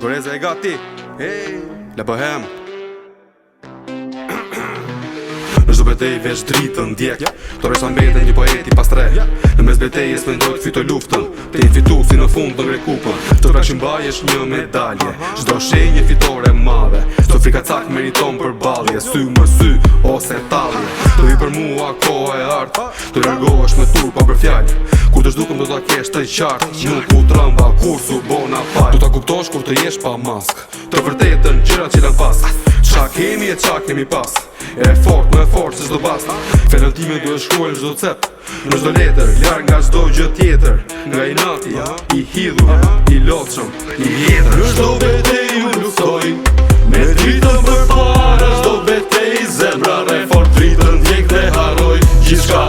Goreza e gati. Hey, la bohem. Në çdo betejë veç dritën ndjek. Tore sa mbeten një poeti pas tre. Në mes betejës mendoj të fitoj luftën. Te fitu si në fund në kupën. Të pra që mbajesh një medalje. Çdo shenjë fitore madhe. Çdo frikacak meriton përballje. Sy më sy ose tallje. Të vi për mua koha e artë. Të largohesh me turp pa për fjalë. Kur të zhdukëm do ta kesh të qartë. Nuk u trëmba kur su bona fal. Do ta kuptosh kur të jesh pa mask. Të vërtetën gjërat që lan pas. Qa kemi e qa kemi pas. E fort me fort se çdo bast. Fjalën time duhet shkruajnë çdo cep. Në çdo letër, larg nga çdo gjë tjetër. Nga i nati, i hidhur, i lotshëm, i vjetër. Në çdo betejë unë luftoj, me dritën përpara. Çdo betejë zemra re fort, dritën ndjek dhe harroj gjithçka.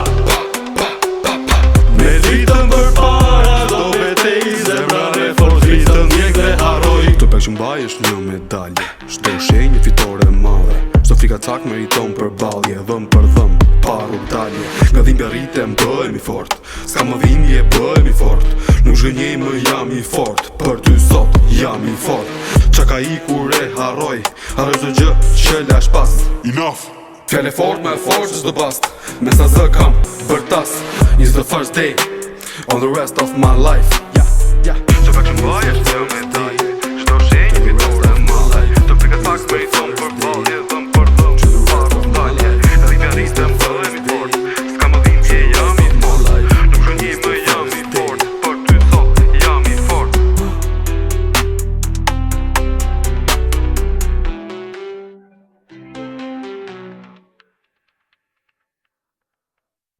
Me dritën përpara, çdo betejë zemra re fort, dritën ndjek dhe harroj. Të pak që mbajesh një medalje. Çdo shenjë fitore madhe. Çdo frikacak meriton përballje. Dhëm për dhëm, pa rrugdalje. Nga dhimbja rritem bëhemi fort. S'ka më dhimbje bëhemi fort. Nuk zhgënjej më jam i fort. Për ty sot jam i fort. Qa ka i kur e harroj. Harroj çdo gjë që lash pas. Enough. Fjale fort me fort që s'do bast. Me sa zë kam bërtas. Is the first day on the rest of my life. Të pak që mbajesh një medalje.